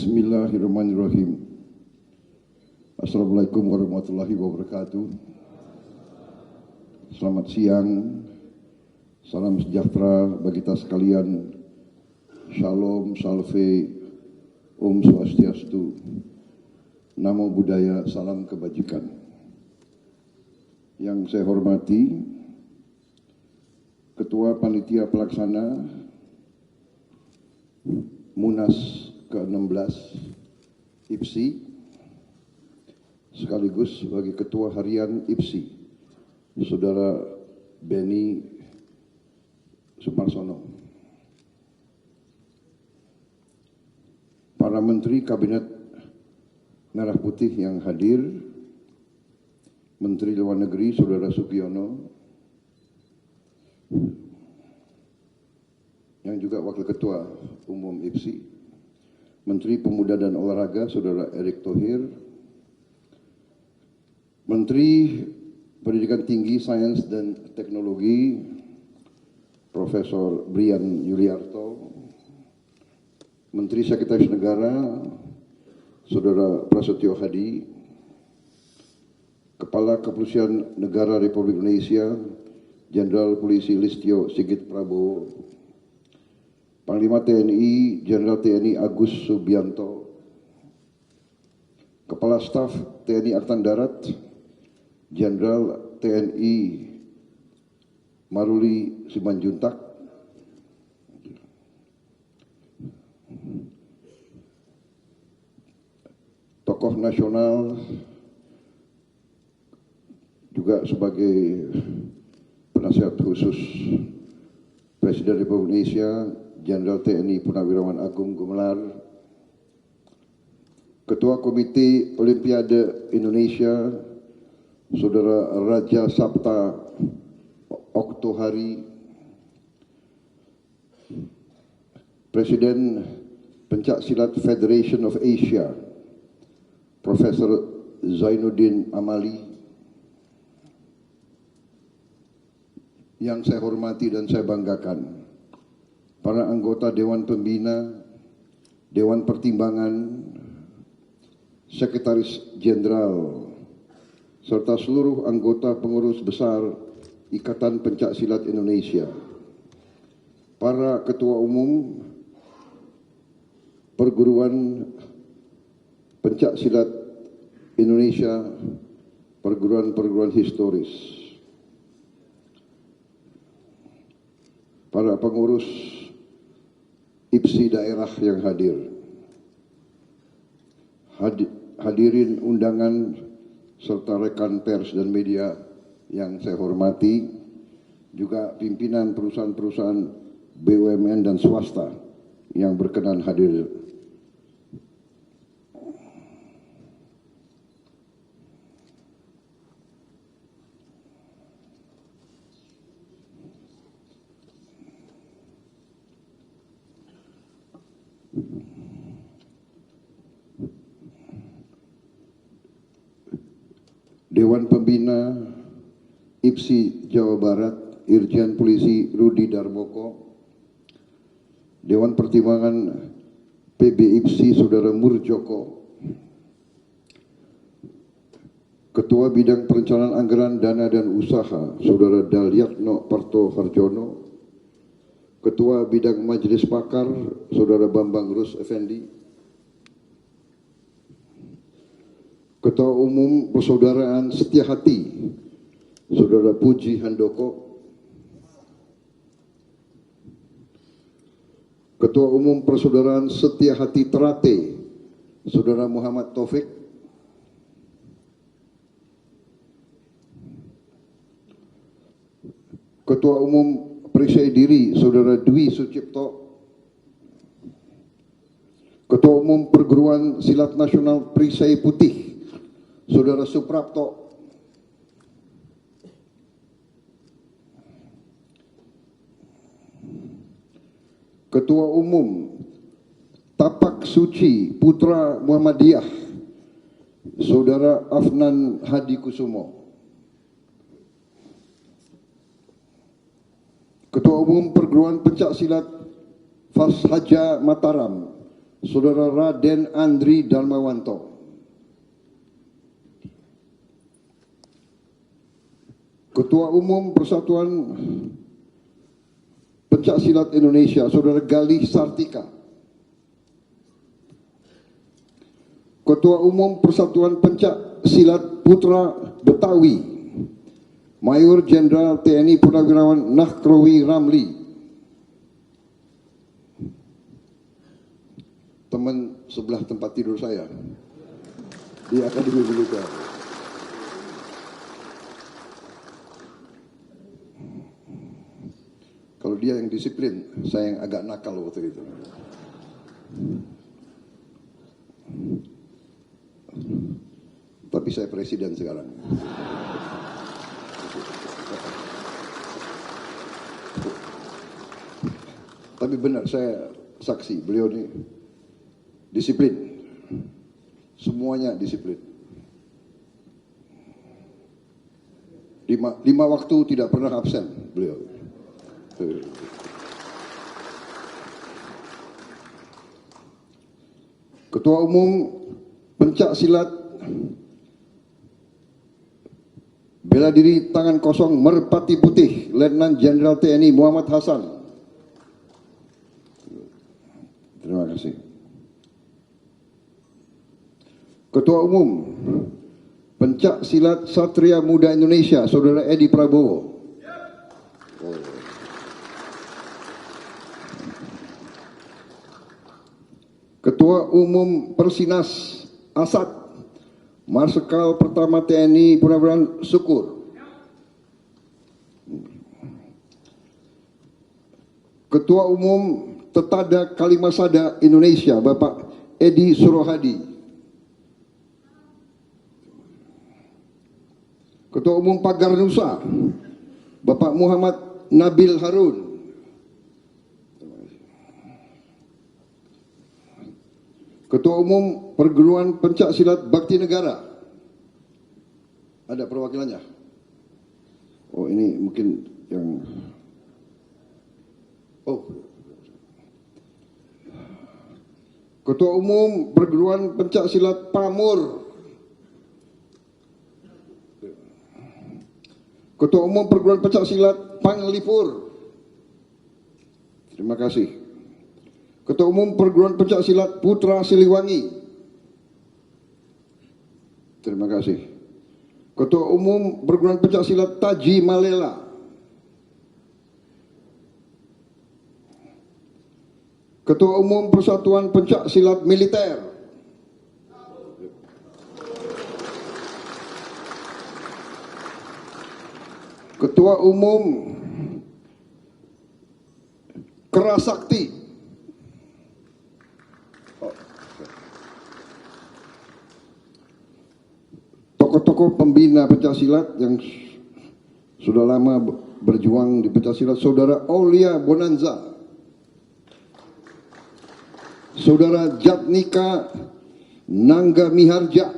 Bismillahirrahmanirrahim. Assalamualaikum warahmatullahi wabarakatuh. Selamat siang, salam sejahtera bagi kita sekalian. Shalom, salve, Om Swastiastu, Namo Buddhaya, salam kebajikan. Yang saya hormati Ketua Panitia Pelaksana Munas ke-16 IPSI, sekaligus sebagai Ketua Harian IPSI, Saudara Beni Sumarsono. Para Menteri Kabinet Merah Putih yang hadir, Menteri Luar Negeri Saudara Sugiono, yang juga Wakil Ketua Umum IPSI, Menteri Pemuda dan Olahraga Saudara Erick Thohir, Menteri Pendidikan Tinggi, Sains dan Teknologi Profesor Brian Yuliarto, Menteri Sekretaris Negara Saudara Prasetyo Hadi, Kepala Kepolisian Negara Republik Indonesia Jenderal Polisi Listio Sigit Prabowo, Panglima TNI Jenderal TNI Agus Subianto, Kepala Staf TNI Angkatan Darat Jenderal TNI Maruli Simanjuntak, tokoh nasional juga sebagai penasihat khusus Presiden Republik Indonesia Jenderal TNI Purnawirawan Agung Gumelar, Ketua Komite Olimpiade Indonesia Saudara Raja Sabta Oktohari, Presiden Pencak Silat Federation of Asia Profesor Zainuddin Amali. Yang saya hormati dan saya banggakan, para anggota Dewan Pembina, Dewan Pertimbangan, Sekretaris Jenderal, serta seluruh anggota pengurus besar Ikatan Pencak Silat Indonesia, para Ketua Umum Perguruan Pencak Silat Indonesia, perguruan-perguruan historis, para pengurus IPSI daerah yang hadir, hadirin undangan serta rekan pers dan media yang saya hormati, juga pimpinan perusahaan-perusahaan BUMN dan swasta yang berkenan hadir. Dewan Pembina IPSI Jawa Barat Irjen Polisi Rudi Darmoko, Dewan Pertimbangan PB IPSI Saudara Murjoko, Ketua Bidang Perencanaan Anggaran Dana dan Usaha Saudara Dalyatno Parto Harjono, Ketua Bidang Majelis Pakar Saudara Bambang Rus Effendi, Ketua Umum Persaudaraan Setia Hati Saudara Puji Handoko, Ketua Umum Persaudaraan Setia Hati Terate Saudara Muhammad Taufik, Ketua Umum Perisai Diri Saudara Dwi Sucipto, Ketua Umum Perguruan Silat Nasional Perisai Putih Saudara Suprapto, Ketua Umum Tapak Suci Putra Muhammadiyah Saudara Afnan Hadi Kusumo, Ketua Umum Perguruan Pencak Silat Fashaja Mataram Saudara Raden Andri Darmawanto. Ketua Umum Persatuan Pencak Silat Indonesia, Saudara Galih Sartika. Ketua Umum Persatuan Pencak Silat Putra Betawi, Mayor Jenderal TNI Purnawirawan Nahrawi Ramli. Teman sebelah tempat tidur saya di Akademi Militer. Kalau dia yang disiplin, saya yang agak nakal waktu itu. Tapi saya presiden sekarang. Tapi benar, saya saksi, beliau ini disiplin. Semuanya disiplin. Lima waktu tidak pernah absen beliau. Ketua Umum Pencak Silat Bela Diri Tangan Kosong Merpati Putih, Letnan Jenderal TNI Muhammad Hasan. Terima kasih. Ketua Umum Pencak Silat Satria Muda Indonesia, Saudara Edi Prabowo. Ketua Umum Persinas Asad, Marsikal Pertama TNI Purnawirawan Syukur. Ketua Umum Tetada Kalimasada Indonesia, Bapak Edi Surohadi. Ketua Umum Pagar Nusa, Bapak Muhammad Nabil Harun. Ketua Umum Perguruan Pencak Silat Bakti Negara. Ada perwakilannya? Oh, ini mungkin yang... Oh. Ketua Umum Perguruan Pencak Silat Pamur. Ketua Umum Perguruan Pencak Silat Panglipur. Terima kasih. Ketua Umum Perguruan Pencak Silat Putra Siliwangi. Terima kasih. Ketua Umum Perguruan Pencak Silat Taji Malela. Ketua Umum Persatuan Pencak Silat Militer. Ketua Umum Kerasakti. Tokoh-tokoh pembina pencak silat yang sudah lama berjuang di pencak silat, Saudara Aulia Bonanza, Saudara Jatnika Nangga Miharja,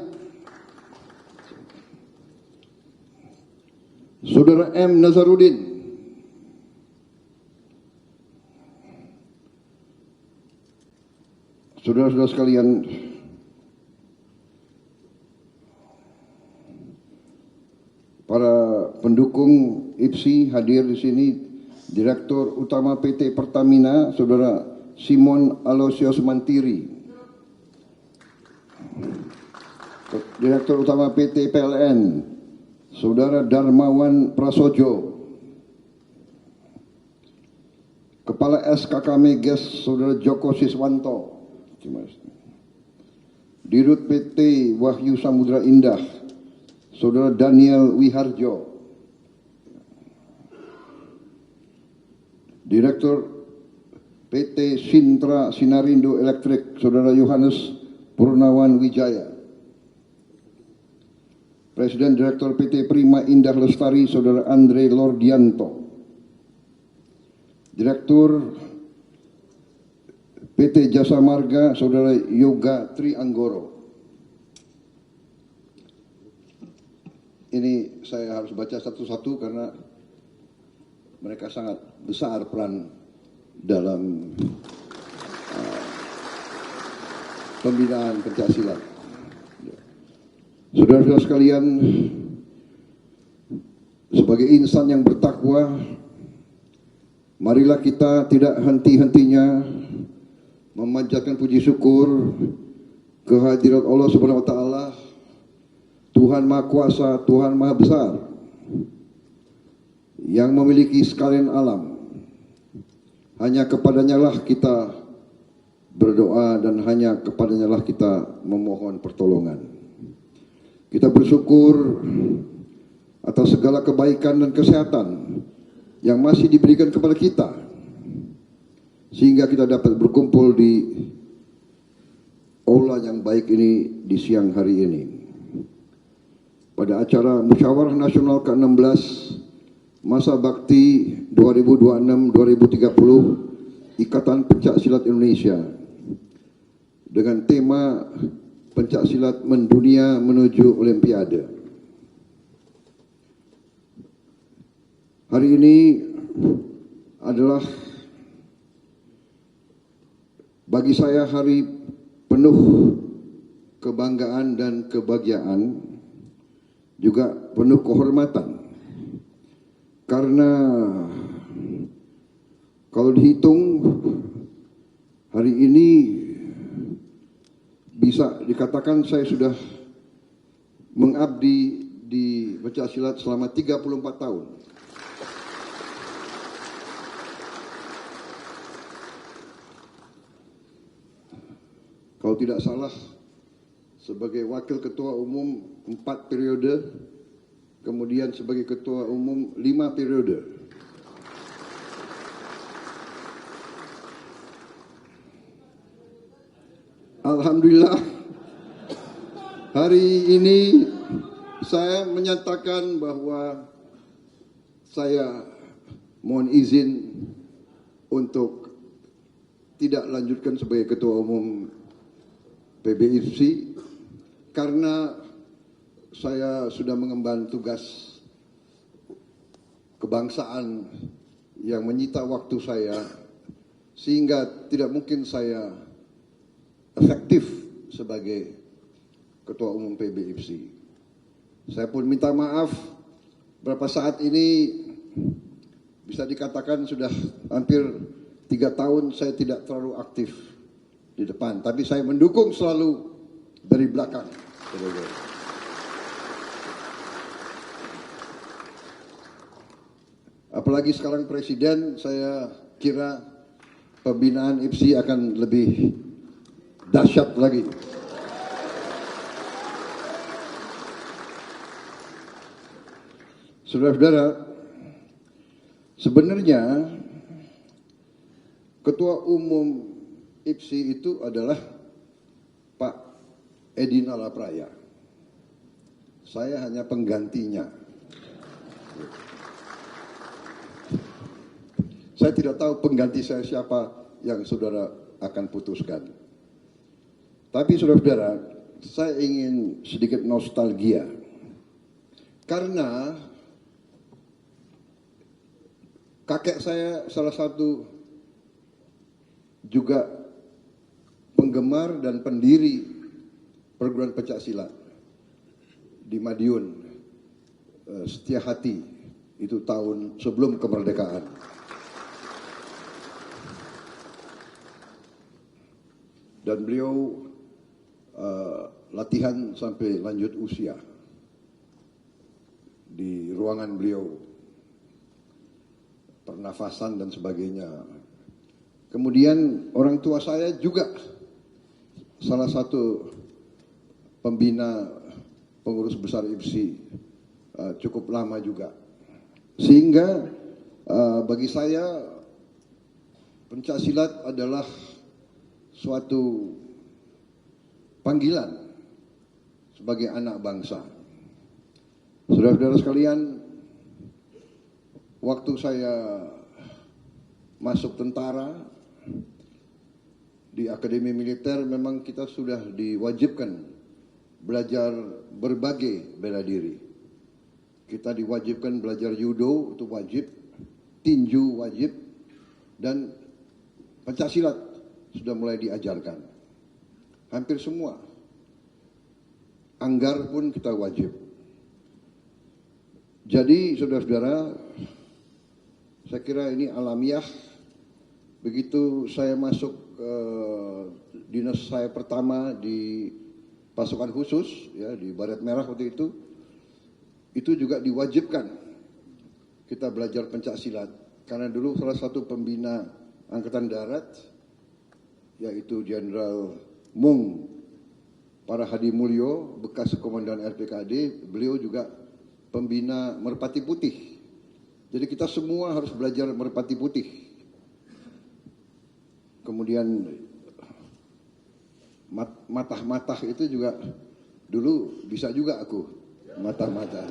Saudara M. Nazarudin, saudara-saudara sekalian, para pendukung IPSI hadir di sini, Direktur Utama PT Pertamina, Saudara Simon Alosius Mantiri, Direktur Utama PT PLN, Saudara Darmawan Prasojo, Kepala SKK Megas, Saudara Joko Siswanto, Dirut PT Wahyu Samudra Indah, Saudara Daniel Wiharjo, Direktur PT Sintra Sinarindo Elektrik, Saudara Yohanes Purnawan Wijaya, Presiden Direktur PT Prima Indah Lestari, Saudara Andre Lordianto, Direktur PT Jasa Marga, Saudara Yoga Trianggoro. Ini saya harus baca satu-satu karena mereka sangat besar peran dalam pembinaan pencaksilat. Saudara-saudara sekalian, sebagai insan yang bertakwa, marilah kita tidak henti-hentinya memanjatkan puji syukur kehadirat Allah Subhanahu wa taala, Tuhan Maha Kuasa, Tuhan Maha Besar, yang memiliki sekalian alam. Hanya kepadanya lah kita berdoa dan hanya kepadanya lah kita memohon pertolongan. Kita bersyukur atas segala kebaikan dan kesehatan yang masih diberikan kepada kita, sehingga kita dapat berkumpul di aula yang baik ini di siang hari ini. Pada acara Musyawarah Nasional ke-16 Masa Bakti 2026-2030 Ikatan Pencaksilat Indonesia dengan tema Pencaksilat Mendunia Menuju Olimpiade. Hari ini adalah bagi saya hari penuh kebanggaan dan kebahagiaan, juga penuh kehormatan. Karena kalau dihitung hari ini bisa dikatakan saya sudah mengabdi di pencaksilat selama 34 tahun. Kalau tidak salah, sebagai wakil ketua umum 4 periode, kemudian sebagai ketua umum 5 periode. Alhamdulillah, hari ini saya menyatakan bahwa saya mohon izin untuk tidak lanjutkan sebagai ketua umum PBIFC karena saya sudah mengemban tugas kebangsaan yang menyita waktu saya, sehingga tidak mungkin saya efektif sebagai ketua umum PBIFC. Saya pun minta maaf, beberapa saat ini bisa dikatakan sudah hampir 3 tahun saya tidak terlalu aktif di depan, tapi saya mendukung selalu dari belakang. Apalagi sekarang presiden, saya kira pembinaan IPSI akan lebih dahsyat lagi. Saudara-saudara, sebenarnya ketua umum IPSI itu adalah Pak Edi Nalapraya. Saya hanya penggantinya. Saya tidak tahu pengganti saya siapa yang saudara akan putuskan. Tapi saudara-saudara, saya ingin sedikit nostalgia. Karena kakek saya salah satu juga penggemar dan pendiri perguruan pencaksilat di Madiun, Setiahati, itu tahun sebelum kemerdekaan. Dan beliau latihan sampai lanjut usia di ruangan beliau, pernafasan dan sebagainya. Kemudian orang tua saya juga salah satu pembina pengurus besar IPSI cukup lama juga. Sehingga bagi saya pencaksilat adalah suatu panggilan sebagai anak bangsa. Saudara-saudara sekalian, waktu saya masuk tentara di Akademi Militer, memang kita sudah diwajibkan belajar berbagai bela diri. Kita diwajibkan belajar judo, itu wajib, tinju wajib, dan pencaksilat sudah mulai diajarkan. hampir semua. Anggar pun kita wajib. Jadi saudara-saudara, saya kira ini alamiah. Begitu saya masuk dinas saya pertama di pasukan khusus, ya, di Baret Merah waktu itu juga diwajibkan kita belajar pencak silat. Karena dulu salah satu pembina Angkatan Darat, yaitu Jenderal Mung Parahadi Mulyo, bekas Komandan RPKAD, beliau juga pembina Merpati Putih. Jadi kita semua harus belajar Merpati Putih. Kemudian matah-matah itu juga dulu bisa juga aku matah-matah.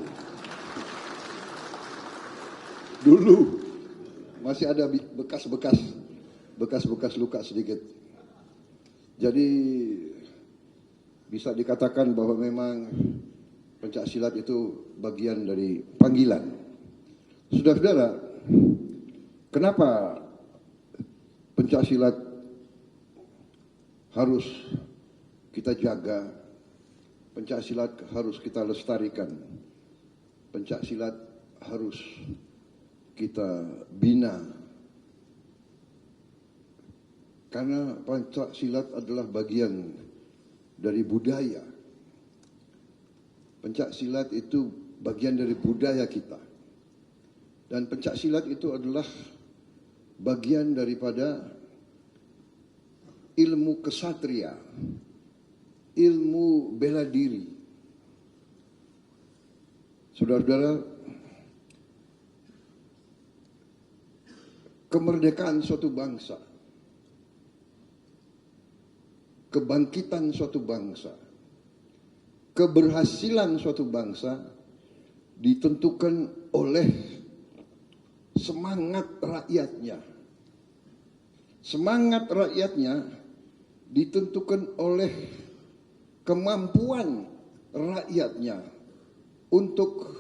Dulu masih ada bekas-bekas luka sedikit. Jadi bisa dikatakan bahwa memang pencak silat itu bagian dari panggilan. Saudara-saudara, kenapa pencak silat harus kita jaga, pencak silat harus kita lestarikan, pencak silat harus kita bina? Karena pencak silat adalah bagian dari budaya. Pencak silat itu bagian dari budaya kita. Dan pencak silat itu adalah bagian daripada ilmu kesatria, ilmu bela diri. Saudara-saudara, kemerdekaan suatu bangsa, kebangkitan suatu bangsa, keberhasilan suatu bangsa ditentukan oleh semangat rakyatnya. Semangat rakyatnya ditentukan oleh kemampuan rakyatnya untuk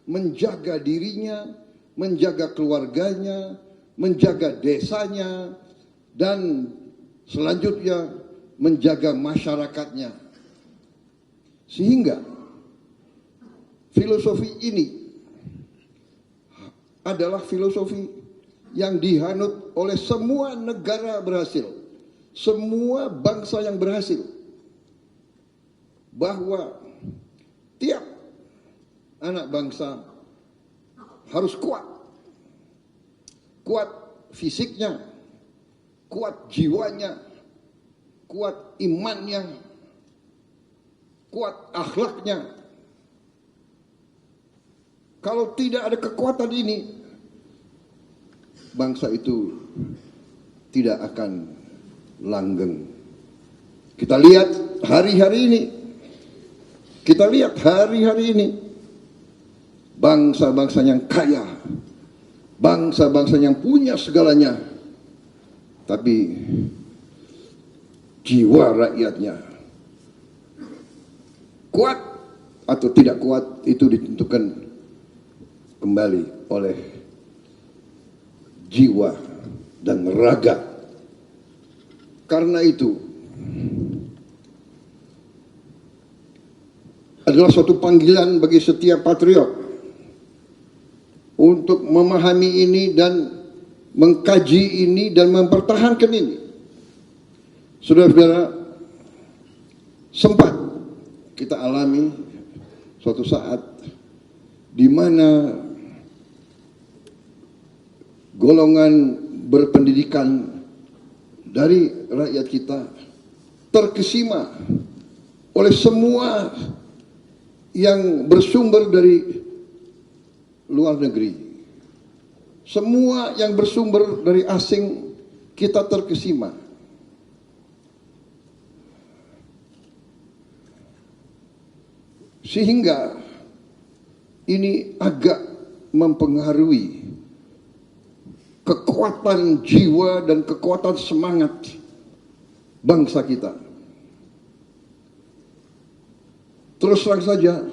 menjaga dirinya, menjaga keluarganya, menjaga desanya, dan selanjutnya menjaga masyarakatnya. Sehingga filosofi ini adalah filosofi yang dihanut oleh semua negara berhasil, semua bangsa yang berhasil, bahwa tiap anak bangsa harus kuat, kuat fisiknya, kuat jiwanya, kuat imannya, kuat akhlaknya. Kalau tidak ada kekuatan ini, bangsa itu tidak akan langgeng. Kita lihat hari-hari ini, bangsa-bangsa yang kaya, bangsa-bangsa yang punya segalanya, tapi jiwa rakyatnya kuat atau tidak kuat itu ditentukan kembali oleh jiwa dan raga. Karena itu adalah suatu panggilan bagi setiap patriot untuk memahami ini dan mengkaji ini dan mempertahankan ini. Saudara-saudara, sempat kita alami suatu saat di mana golongan berpendidikan dari rakyat kita terkesima oleh semua yang bersumber dari luar negeri. Semua yang bersumber dari asing kita terkesima. Sehingga ini agak mempengaruhi kekuatan jiwa dan kekuatan semangat bangsa kita. Terus terang saja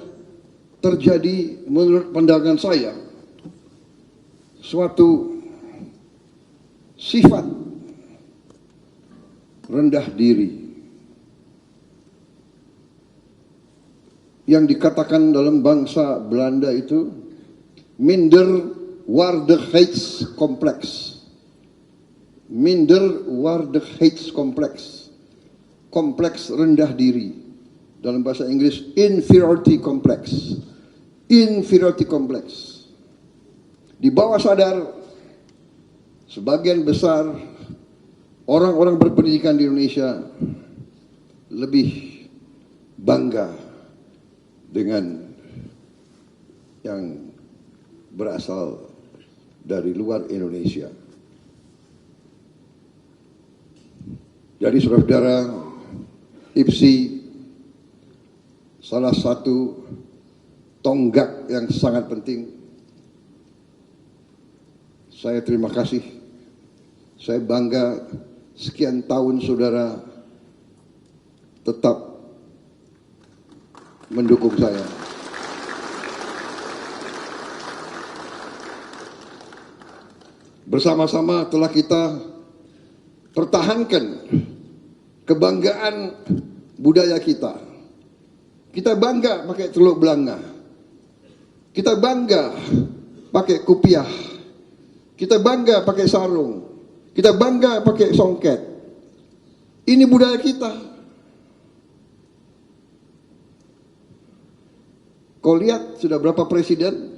terjadi menurut pandangan saya suatu sifat rendah diri, yang dikatakan dalam bangsa Belanda itu Minderwaardigheidscomplex. Minderwaardigheidscomplex. Kompleks rendah diri. Dalam bahasa Inggris inferiority complex. Inferiority complex. Di bawah sadar sebagian besar orang-orang berpendidikan di Indonesia lebih bangga dengan yang berasal dari luar Indonesia. Jadi saudara-saudara, IPSI salah satu tonggak yang sangat penting. Saya terima kasih. Saya bangga sekian tahun saudara tetap mendukung saya. Bersama-sama telah kita pertahankan kebanggaan budaya kita. Kita bangga pakai teluk belanga. Kita bangga pakai kupiah. Kita bangga pakai sarung. Kita bangga pakai songket. Ini budaya kita. Kau lihat sudah berapa presiden?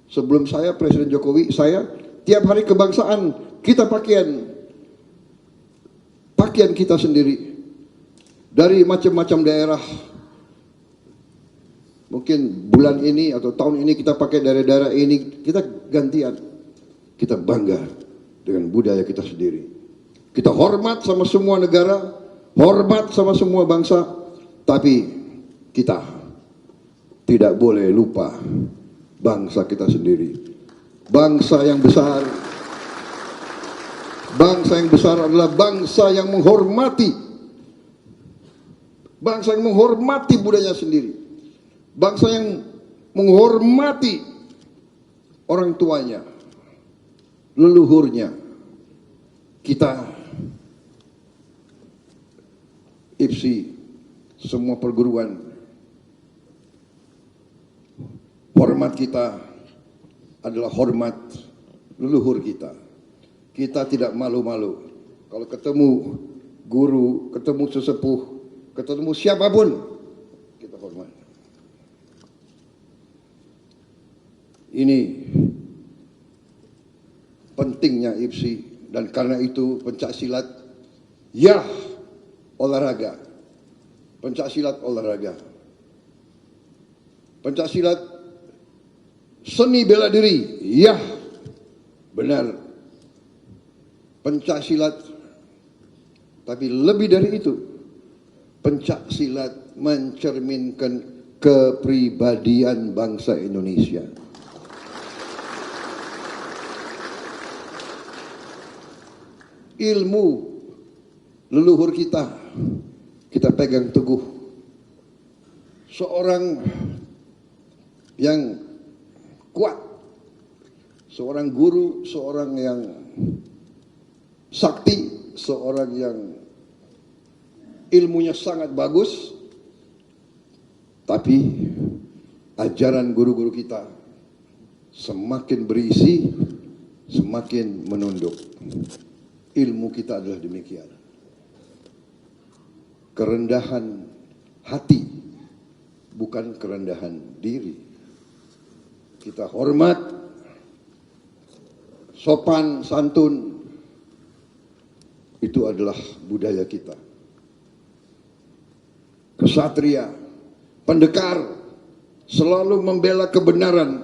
Sebelum saya, Presiden Jokowi, saya tiap hari kebangsaan kita pakaian kita sendiri. Dari macam-macam daerah. Mungkin bulan ini atau tahun ini kita pakai daerah-daerah ini, kita gantian. Kita bangga dengan budaya kita sendiri. Kita hormat sama semua negara, hormat sama semua bangsa, tapi kita tidak boleh lupa bangsa kita sendiri. Bangsa yang besar adalah bangsa yang menghormati. Bangsa yang menghormati budaya sendiri. Bangsa yang menghormati orang tuanya, leluhurnya. Kita IPSI, semua perguruan, hormat kita adalah hormat leluhur kita. Kita tidak malu-malu. Kalau ketemu guru, ketemu sesepuh, ketemu siapapun, kita hormat. Ini pentingnya IPSI, dan karena itu pencaksilat ya olahraga, pencaksilat olahraga, pencaksilat seni bela diri, ya benar, pencaksilat, tapi lebih dari itu, pencaksilat mencerminkan kepribadian bangsa Indonesia. Ilmu leluhur kita pegang teguh. Seorang yang kuat, seorang guru, seorang yang sakti, seorang yang ilmunya sangat bagus, tapi ajaran guru-guru kita semakin berisi, semakin menunduk. Ilmu kita adalah demikian. Kerendahan hati, bukan kerendahan diri. Kita hormat, sopan, santun, itu adalah budaya kita. Kesatria, pendekar, selalu membela kebenaran,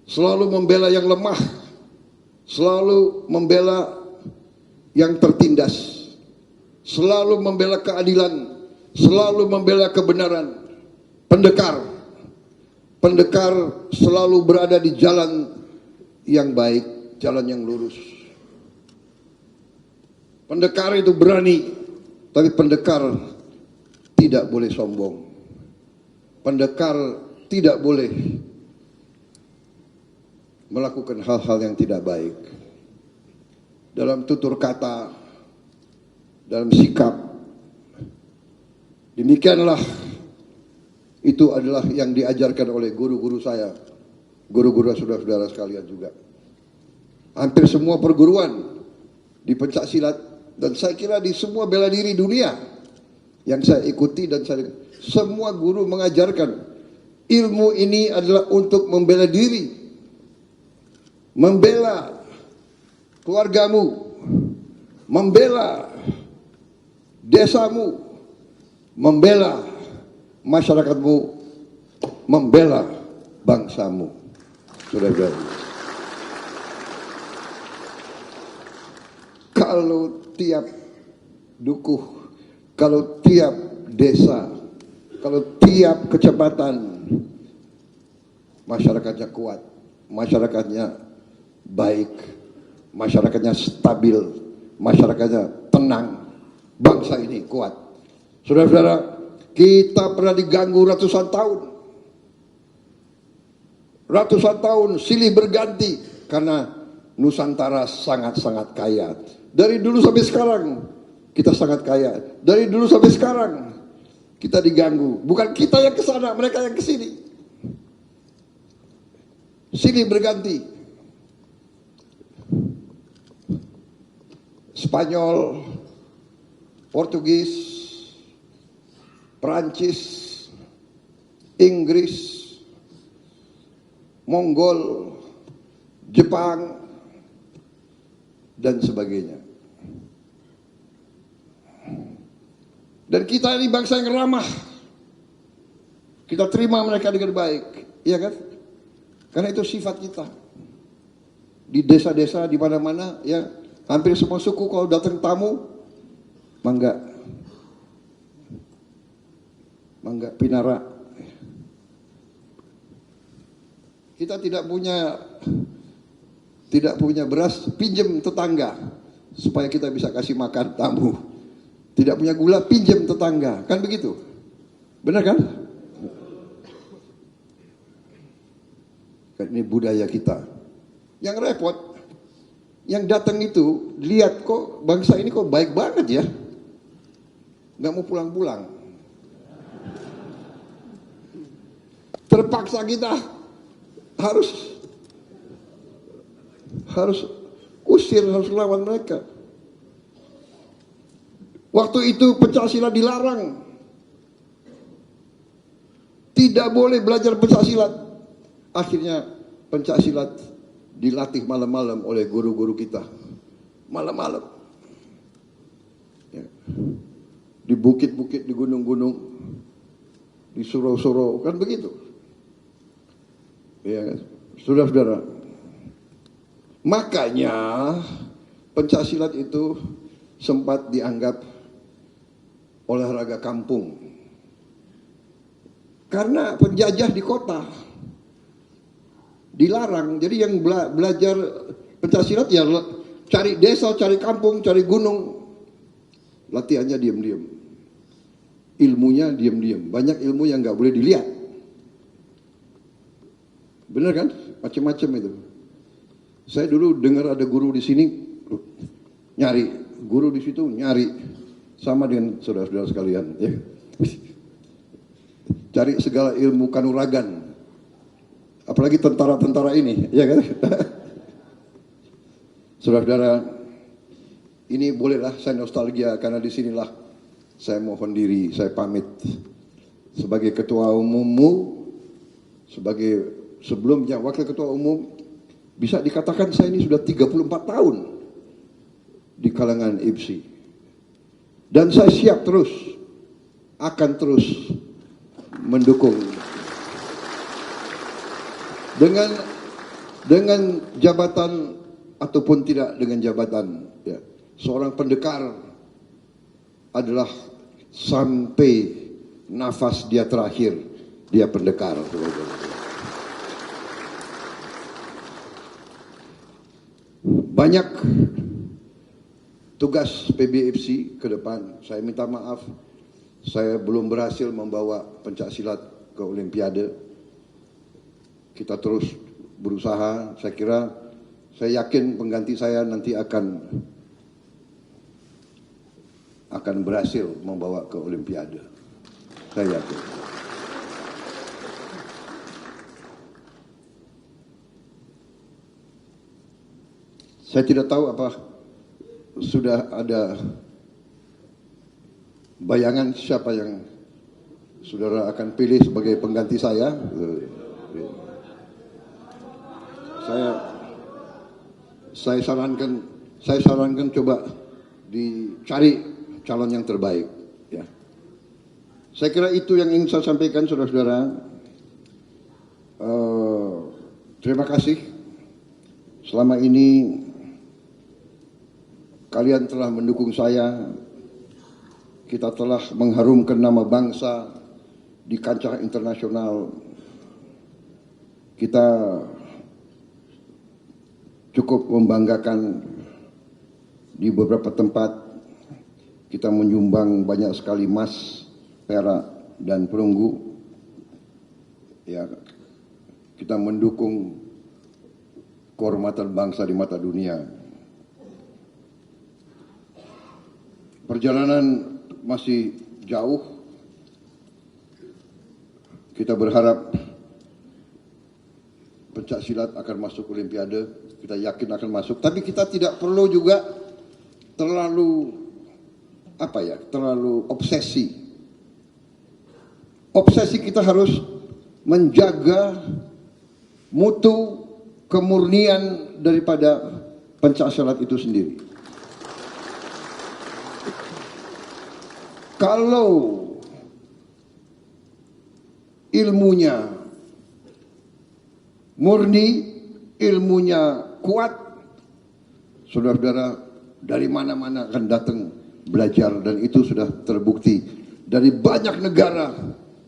selalu membela yang lemah, selalu membela yang tertindas, selalu membela keadilan, selalu membela kebenaran. Pendekar selalu berada di jalan yang baik, jalan yang lurus. Pendekar itu berani, tapi pendekar tidak boleh sombong. Pendekar tidak boleh melakukan hal-hal yang tidak baik. Dalam tutur kata, dalam sikap. Demikianlah Itu adalah yang diajarkan oleh guru-guru saya, guru-guru saudara-saudara sekalian juga. Hampir semua perguruan di pencak silat, dan saya kira di semua bela diri dunia yang saya ikuti, dan semua guru mengajarkan ilmu ini adalah untuk membela diri, membela keluargamu, membela desamu, membela masyarakatmu, membela bangsamu. Saudara-saudara, kalau tiap dukuh, kalau tiap desa, kalau tiap kecamatan masyarakatnya kuat, masyarakatnya baik, masyarakatnya stabil, masyarakatnya tenang, bangsa ini kuat. Saudara-saudara, kita pernah diganggu ratusan tahun. Ratusan tahun silih berganti karena Nusantara sangat-sangat kaya. Dari dulu sampai sekarang kita sangat kaya. Dari dulu sampai sekarang kita diganggu. Bukan kita yang ke sana, mereka yang ke sini. Silih berganti. Spanyol, Portugis, Perancis, Inggris, Mongol, Jepang, dan sebagainya. Dan kita ini bangsa yang ramah. Kita terima mereka dengan baik, iya kan? Karena itu sifat kita. Di desa-desa, di mana-mana, ya, hampir semua suku kalau datang tamu, mangga, pinara. Kita tidak punya beras, pinjam tetangga supaya kita bisa kasih makan tamu. Tidak punya gula, pinjam tetangga, kan begitu? Benar kan? Ini budaya kita. Yang repot, yang datang itu lihat kok bangsa ini kok baik banget ya, nggak mau pulang-pulang. Terpaksa kita harus usir, harus lawan mereka. Waktu itu pencak silat dilarang. Tidak boleh belajar pencak silat. Akhirnya pencak silat dilatih malam-malam oleh guru-guru kita. Malam-malam. Ya. Di bukit-bukit, di gunung-gunung, di surau-surau, kan begitu. Ya, saudara-saudara. Makanya pencak silat itu sempat dianggap olahraga kampung. Karena penjajah di kota dilarang. Jadi yang belajar pencak silat ya cari desa, cari kampung, cari gunung. Latihannya diam-diam. Ilmunya diam-diam. Banyak ilmu yang nggak boleh dilihat. Benar kan? Macam-macam itu. Saya dulu dengar ada guru di sini nyari, guru di situ nyari, sama dengan saudara-saudara sekalian. Ya. Cari segala ilmu kanuragan, apalagi tentara-tentara ini, ya kan? Saudara-saudara, ini bolehlah saya nostalgia karena disinilah saya mohon diri, saya pamit sebagai ketua umummu, sebelumnya wakil ketua umum. Bisa dikatakan saya ini sudah 34 tahun di kalangan IPSI. Dan saya siap terus, akan terus mendukung. Dengan jabatan ataupun tidak dengan jabatan. Ya. Seorang pendekar adalah sampai nafas dia terakhir, dia pendekar. Banyak tugas PBFC ke depan. Saya minta maaf, saya belum berhasil membawa pencak silat ke Olimpiade. Kita terus berusaha. Saya yakin pengganti saya nanti akan berhasil membawa ke Olimpiade. Saya yakin. Saya tidak tahu apa sudah ada bayangan siapa yang saudara akan pilih sebagai pengganti saya. Saya sarankan coba dicari calon yang terbaik. Ya. Saya kira itu yang ingin saya sampaikan, saudara-saudara. Terima kasih. Selama ini kalian telah mendukung saya. Kita telah mengharumkan nama bangsa di kancah internasional. Kita cukup membanggakan di beberapa tempat. Kita menyumbang banyak sekali emas, perak, dan perunggu. Ya, kita mendukung kehormatan bangsa di mata dunia. Perjalanan masih jauh. Kita berharap pencak silat akan masuk Olimpiade. Kita yakin akan masuk. Tapi kita tidak perlu juga terlalu obsesi. Obsesi kita harus menjaga mutu kemurnian daripada pencaksilat itu sendiri. Kalau ilmunya murni, ilmunya kuat, saudara-saudara dari mana-mana akan datang belajar, dan itu sudah terbukti. Dari banyak negara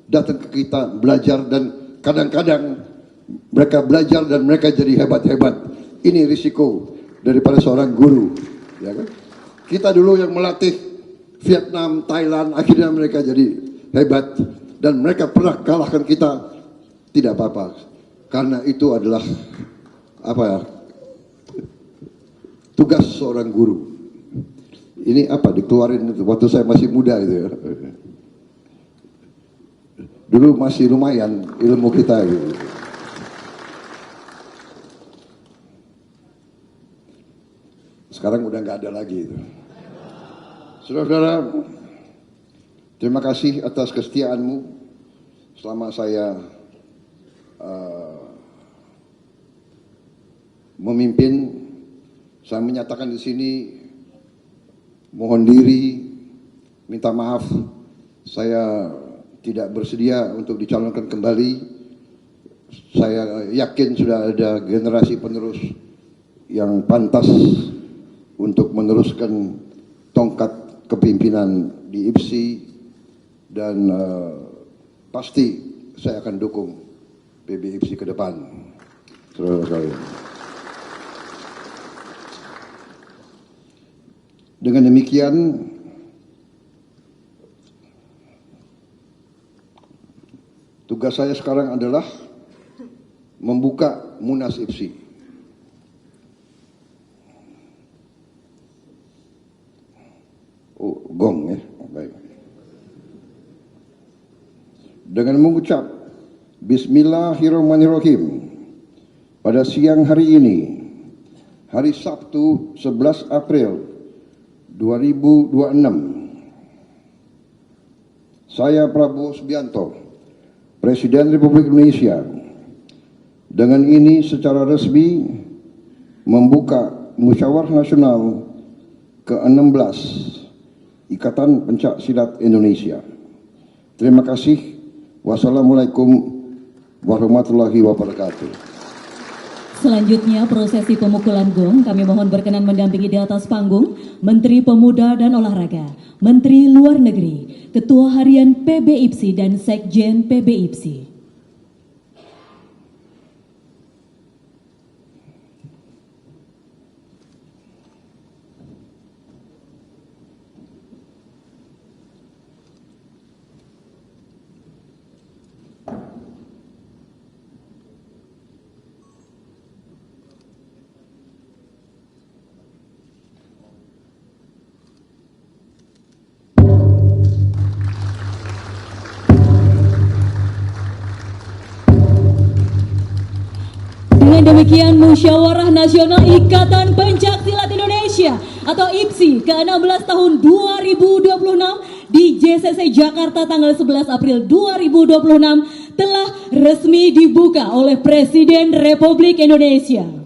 datang ke kita belajar, dan kadang-kadang mereka belajar dan mereka jadi hebat-hebat. Ini risiko daripada seorang guru, ya kan? Kita dulu yang melatih Vietnam, Thailand, akhirnya mereka jadi hebat, dan mereka pernah kalahkan kita. Tidak apa-apa, karena itu adalah tugas seorang guru. Ini dikeluarin waktu saya masih muda itu ya. Dulu masih lumayan ilmu kita gitu. Sekarang udah nggak ada lagi itu. Saudara-saudara, terima kasih atas kesetiaanmu selama saya memimpin. Saya menyatakan di sini, mohon diri, minta maaf, saya tidak bersedia untuk dicalonkan kembali. Saya yakin sudah ada generasi penerus yang pantas untuk meneruskan tongkat kepimpinan di IPSI, dan pasti saya akan dukung PB IPSI ke depan. Saudara-saudara, dengan demikian tugas saya sekarang adalah membuka Munas IPSI. Gong ya, baik. Dengan mengucap Bismillahirrahmanirrahim, pada siang hari ini, hari Sabtu 11 April 2026, saya Prabowo Subianto, Presiden Republik Indonesia, dengan ini secara resmi membuka Musyawarah Nasional ke-16 Ikatan Pencak Silat Indonesia. Terima kasih. Wassalamualaikum warahmatullahi wabarakatuh. Selanjutnya prosesi pemukulan gong, kami mohon berkenan mendampingi di atas panggung Menteri Pemuda dan Olahraga, Menteri Luar Negeri, Ketua Harian PB IPSI dan Sekjen PB IPSI. Dengan demikian Musyawarah Nasional Ikatan Pencak Silat Indonesia atau IPSI ke-16 tahun 2026 di JCC Jakarta tanggal 11 April 2026 telah resmi dibuka oleh Presiden Republik Indonesia.